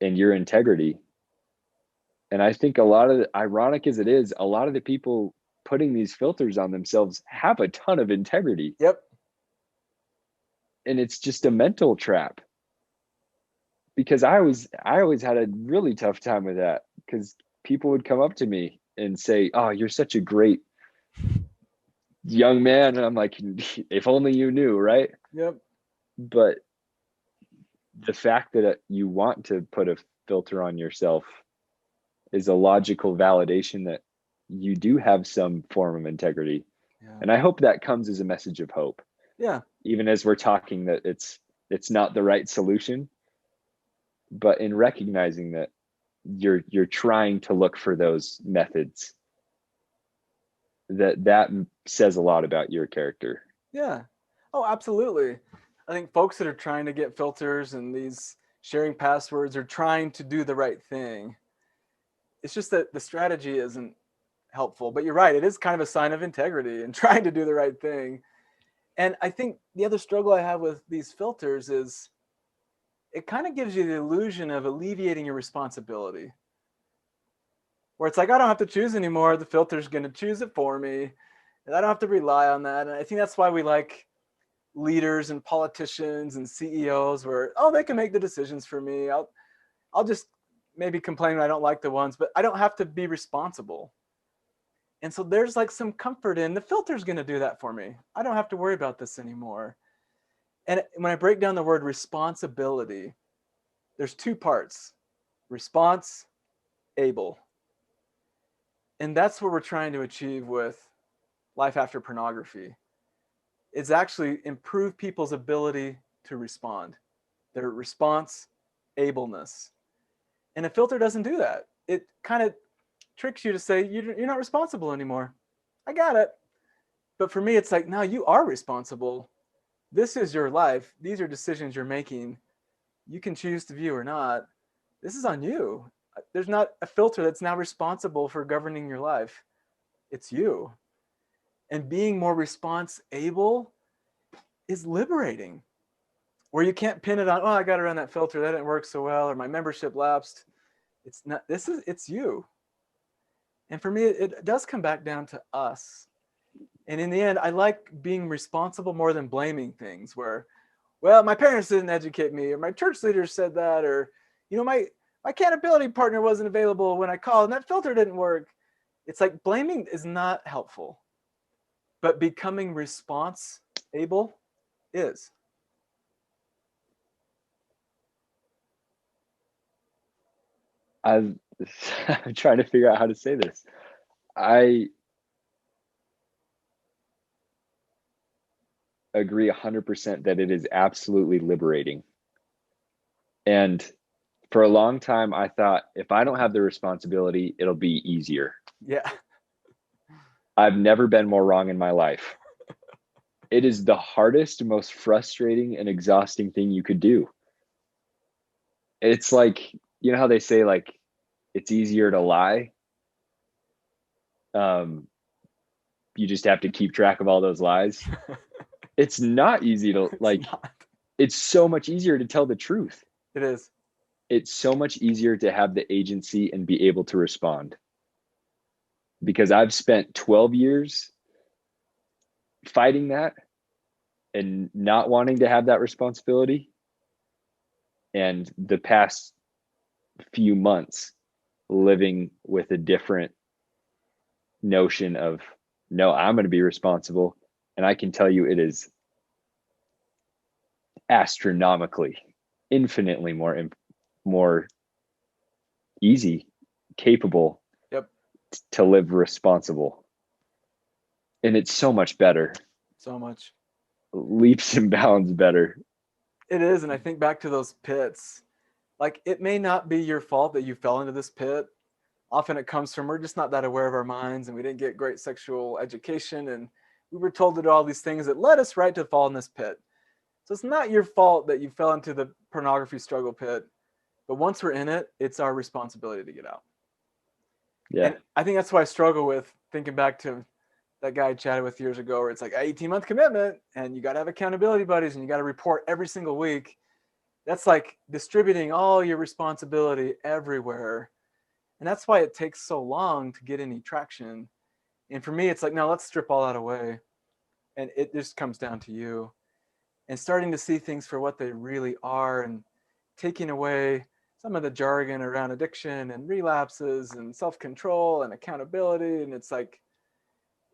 and your integrity. And I think a lot of ironic as it is, a lot of the people putting these filters on themselves have a ton of integrity. Yep. And it's just a mental trap, because I always had a really tough time with that, because people would come up to me and say, oh, you're such a great young man. And I'm like, if only you knew, right? Yep. But the fact that you want to put a filter on yourself is a logical validation that you do have some form of integrity. Yeah. And I hope that comes as a message of hope. Yeah. Even as we're talking that it's not the right solution, but in recognizing that you're trying to look for those methods, that says a lot about your character. Yeah. Oh, absolutely. I think folks that are trying to get filters and these sharing passwords are trying to do the right thing. It's just that the strategy isn't helpful. But you're right, it is kind of a sign of integrity and trying to do the right thing. And I think the other struggle I have with these filters is it kind of gives you the illusion of alleviating your responsibility. Where it's like, I don't have to choose anymore. The filter's going to choose it for me. And I don't have to rely on that. And I think that's why we like leaders and politicians and CEOs where, oh, they can make the decisions for me. I'll just maybe complain when I don't like the ones, but I don't have to be responsible. And so there's like some comfort in the filter's going to do that for me. I don't have to worry about this anymore. And when I break down the word responsibility, there's two parts: response, able. And that's what we're trying to achieve with Life After Pornography. It's actually improve people's ability to respond, their response ableness. And a filter doesn't do that. It kind of tricks you to say, you're not responsible anymore. I got it. But for me, it's like, no, you are responsible. This is your life. These are decisions you're making. You can choose to view or not. This is on you. There's not a filter that's now responsible for governing your life. It's you. And being more response able is liberating, where you can't pin it on, oh, I got to run that filter. That didn't work so well, or my membership lapsed. It's not, it's you. And for me, it does come back down to us. And in the end, I like being responsible more than blaming things where, well, my parents didn't educate me, or my church leader said that, or, my accountability partner wasn't available when I called and that filter didn't work. It's like blaming is not helpful, but becoming response able is. I'm trying to figure out how to say this. I agree 100% that it is absolutely liberating. And for a long time, I thought if I don't have the responsibility, it'll be easier. Yeah. I've never been more wrong in my life. It is the hardest, most frustrating, and exhausting thing you could do. It's like, you know how they say, like, it's easier to lie? You just have to keep track of all those lies. It's not easy to, like, it's so much easier to tell the truth. It is. It's so much easier to have the agency and be able to respond. Because I've spent 12 years fighting that and not wanting to have that responsibility. And the past few months living with a different notion of, no, I'm going to be responsible. And I can tell you it is astronomically, infinitely more easy, capable Yep. to live responsible. And it's so much better. So much. Leaps and bounds better. It is. And I think back to those pits. Like, it may not be your fault that you fell into this pit. Often it comes from, we're just not that aware of our minds, and we didn't get great sexual education, and we were told to do all these things that led us right to fall in this pit. So it's not your fault that you fell into the pornography struggle pit, but once we're in it, it's our responsibility to get out. Yeah. And I think that's why I struggle with thinking back to that guy I chatted with years ago, where it's like 18-month commitment and you got to have accountability buddies and you got to report every single week. That's like distributing all your responsibility everywhere. And that's why it takes so long to get any traction. And for me, it's like, no, let's strip all that away. And it just comes down to you and starting to see things for what they really are, and taking away some of the jargon around addiction and relapses and self-control and accountability. And it's like,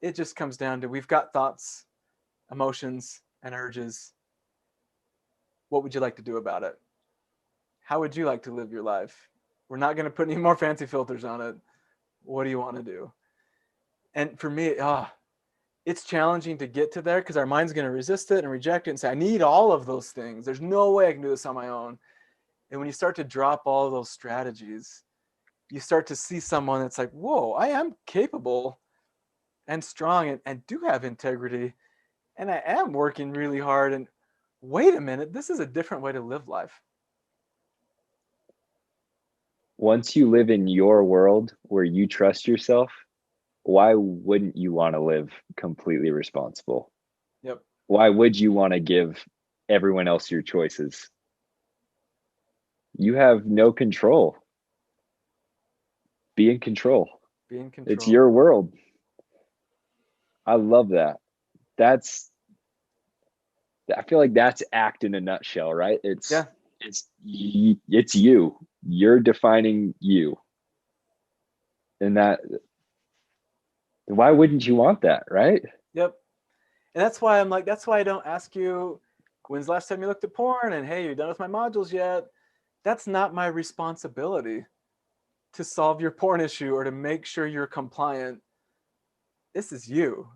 it just comes down to, we've got thoughts, emotions, and urges. What would you like to do about it? How would you like to live your life? We're not going to put any more fancy filters on it. What do you want to do? And for me, it's challenging to get to there because our mind's going to resist it and reject it and say, I need all of those things. There's no way I can do this on my own. And when you start to drop all of those strategies, you start to see someone that's like, whoa, I am capable and strong and do have integrity. And I am working really hard. And wait a minute, this is a different way to live life. Once you live in your world where you trust yourself, why wouldn't you want to live completely responsible? Yep. Why would you want to give everyone else your choices? You have no control. Be in control. Be in It's control. your world. I love that. I feel like that's ACT in a nutshell, right? Yeah. It's you. You're defining you. And why wouldn't you want that, right? Yep. And that's why I'm like, that's why I don't ask you, when's the last time you looked at porn? And hey, you're done with my modules yet? That's not my responsibility to solve your porn issue or to make sure you're compliant. This is you.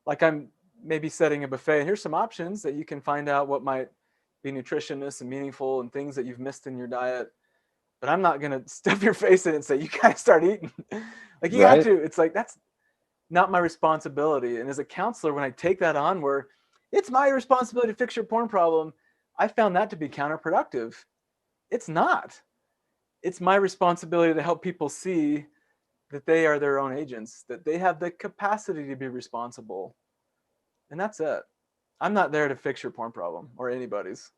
Like I'm maybe setting a buffet, and here's some options that you can find out what might be nutritious and meaningful and things that you've missed in your diet. But I'm not gonna stuff your face in it and say you gotta start eating. Like you got Right? to. It's like that's not my responsibility. And as a counselor, when I take that on, where it's my responsibility to fix your porn problem, I found that to be counterproductive. It's not. It's my responsibility to help people see that they are their own agents, that they have the capacity to be responsible. And that's it. I'm not there to fix your porn problem or anybody's.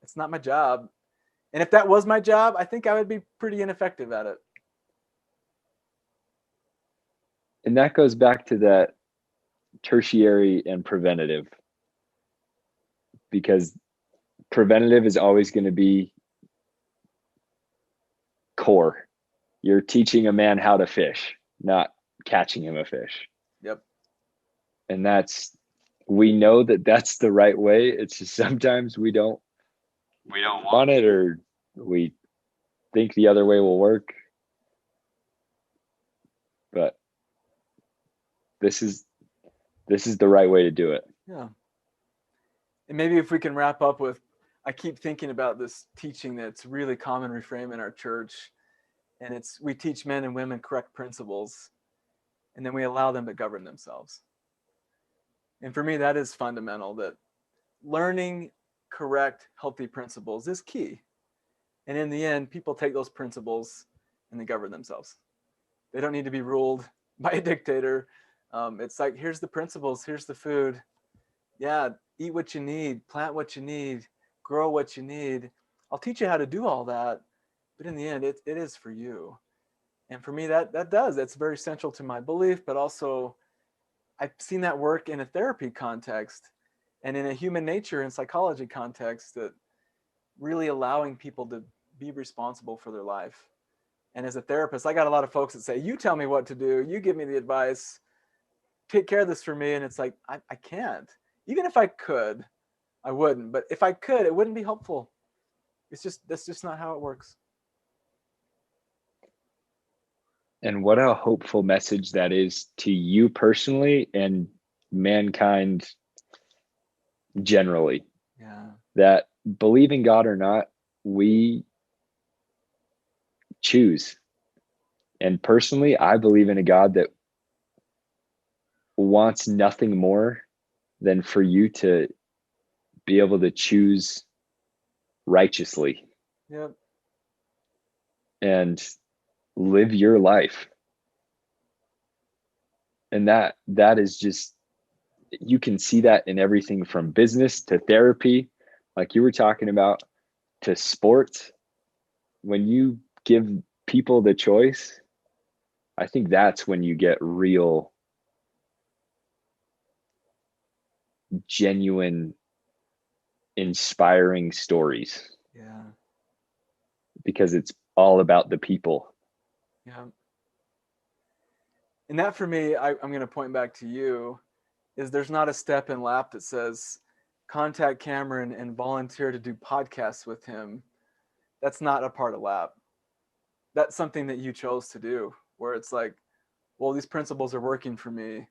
It's not my job. And if that was my job, I think I would be pretty ineffective at it. And that goes back to that tertiary and preventative, because preventative is always going to be core. You're teaching a man how to fish, not catching him a fish. Yep. And we know that that's the right way. It's just sometimes we don't want it, or we think the other way will work. But this is the right way to do it. Yeah. And maybe if we can wrap up with, I keep thinking about this teaching that's really common reframe in our church. And it's we teach men and women correct principles, and then we allow them to govern themselves. And for me, that is fundamental, that learning correct, healthy principles is key. And in the end, people take those principles and they govern themselves. They don't need to be ruled by a dictator. It's like, here's the principles, here's the food. Yeah, eat what you need, plant what you need, grow what you need. I'll teach you how to do all that. But in the end, it is for you. And for me, that's very central to my belief, but also I've seen that work in a therapy context and in a human nature and psychology context, that really allowing people to be responsible for their life. And as a therapist, I got a lot of folks that say, you tell me what to do, you give me the advice, take care of this for me. And it's like, I can't. Even if I could, I wouldn't. But if I could, it wouldn't be helpful. That's just not how it works. And what a hopeful message that is to you personally and mankind generally. Yeah. That believe in God or not, we choose. And personally, I believe in a God that wants nothing more than for you to be able to choose righteously. Yep. And live your life. And that is just, you can see that in everything from business to therapy, like you were talking about, to sports. When you give people the choice, I think that's when you get real, genuine, inspiring stories. Yeah. Because it's all about the people. Yeah. And that for me, I'm going to point back to you, is there's not a step in LAP that says contact Cameron and volunteer to do podcasts with him, that's not a part of LAP. That's something that you chose to do, where it's like, well, these principles are working for me.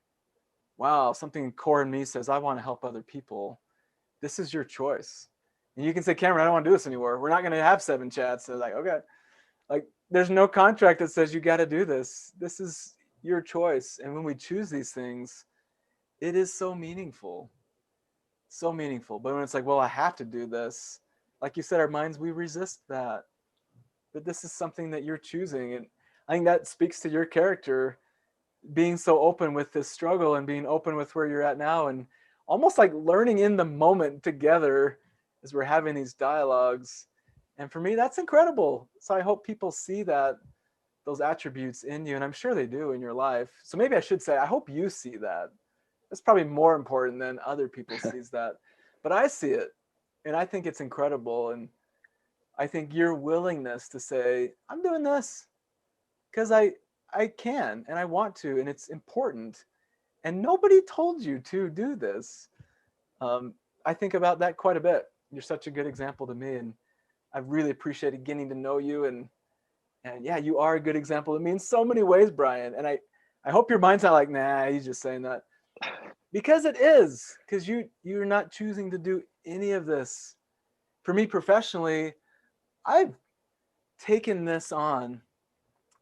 Wow, something core in me says I want to help other people. This is your choice. And you can say, Cameron, I don't want to do this anymore. We're not going to have 7 chats. So like, okay. Like, there's no contract that says you got to do this. This is your choice. And when we choose these things, it is so meaningful. So meaningful. But when it's like, well, I have to do this, like you said, our minds, we resist that. But this is something that you're choosing. And I think that speaks to your character, being so open with this struggle and being open with where you're at now, and almost like learning in the moment together as we're having these dialogues. And for me, that's incredible. So I hope people see that, those attributes in you, and I'm sure they do in your life. So maybe I should say, I hope you see that. That's probably more important than other people sees that. But I see it, and I think it's incredible. And I think your willingness to say, I'm doing this because I can and I want to, and it's important. And nobody told you to do this. I think about that quite a bit. You're such a good example to me, and I've really appreciated getting to know you. And yeah, you are a good example to me in so many ways, Brian. And I hope your mind's not like, nah, he's just saying that. Because it is, because you're not choosing to do any of this. For me professionally, I've taken this on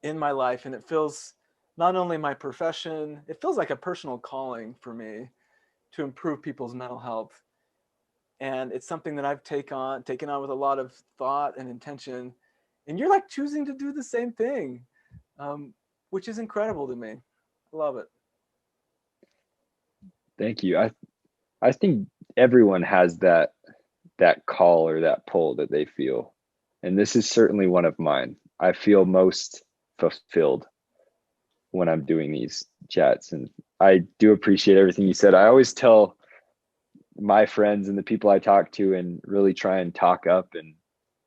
in my life, and it feels not only my profession, it feels like a personal calling for me to improve people's mental health. And it's something that I've taken on with a lot of thought and intention. And you're like choosing to do the same thing, which is incredible to me. I love it. Thank you. I think everyone has that call or that pull that they feel. And this is certainly one of mine. I feel most fulfilled when I'm doing these chats. And I do appreciate everything you said. I always tell my friends and the people I talk to and really try and talk up and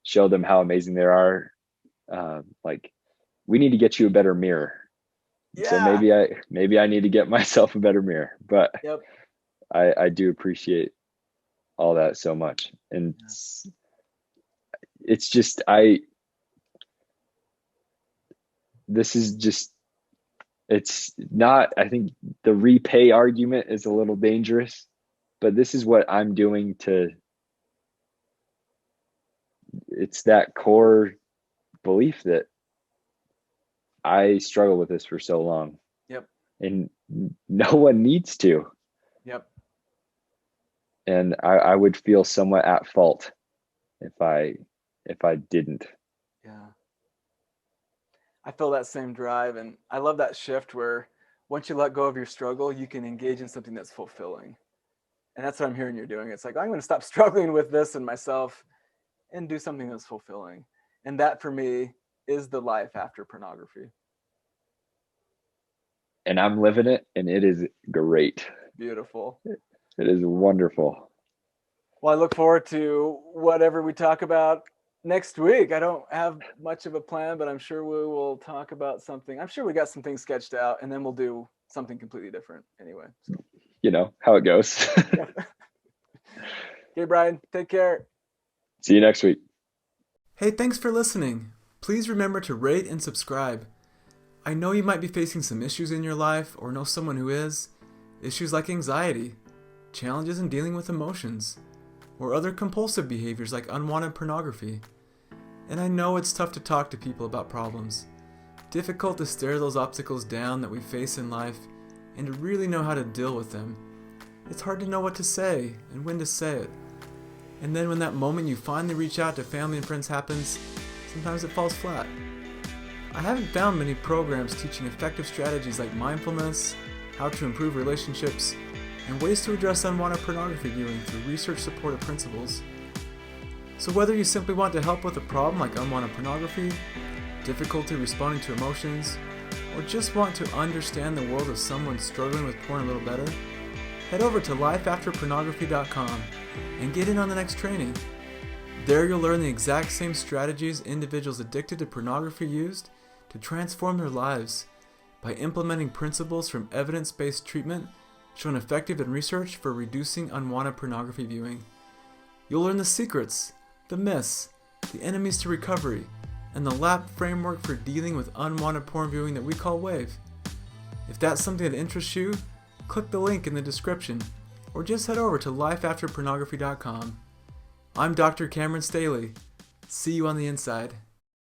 show them how amazing they are. Like, we need to get you a better mirror. Yeah. So maybe I need to get myself a better mirror, but yep. I do appreciate all that so much. And it's just, this is just, it's not, I think the repay argument is a little dangerous, but this is what I'm doing it's that core belief that I struggle with this for so long. Yep. And no one needs to. Yep. And I would feel somewhat at fault if I didn't. Yeah. I feel that same drive, and I love that shift where once you let go of your struggle, you can engage in something that's fulfilling. And that's what I'm hearing you're doing. It's like, I'm going to stop struggling with this and myself and do something that's fulfilling. And that for me is the life after pornography. And I'm living it, and it is great. Beautiful. It is wonderful. Well, I look forward to whatever we talk about next week. I don't have much of a plan, but I'm sure we will talk about something. I'm sure we got some things sketched out, and then we'll do something completely different anyway. So. You know how it goes. Okay, Brian, take care. See you next week. Hey, thanks for listening. Please remember to rate and subscribe. I know you might be facing some issues in your life or know someone who is. Issues like anxiety, challenges in dealing with emotions, or other compulsive behaviors like unwanted pornography. And I know it's tough to talk to people about problems. Difficult to stare those obstacles down that we face in life and to really know how to deal with them. It's hard to know what to say and when to say it. And then when that moment you finally reach out to family and friends happens, sometimes it falls flat. I haven't found many programs teaching effective strategies like mindfulness, how to improve relationships, and ways to address unwanted pornography viewing through research-supported principles. So whether you simply want to help with a problem like unwanted pornography, difficulty responding to emotions, or just want to understand the world of someone struggling with porn a little better, head over to LifeAfterPornography.com and get in on the next training. There you'll learn the exact same strategies individuals addicted to pornography used to transform their lives by implementing principles from evidence-based treatment shown effective in research for reducing unwanted pornography viewing. You'll learn the secrets, the myths, the enemies to recovery, and the LAP framework for dealing with unwanted porn viewing that we call WAVE. If that's something that interests you, click the link in the description, or just head over to LifeAfterPornography.com. I'm Dr. Cameron Staley. See you on the inside.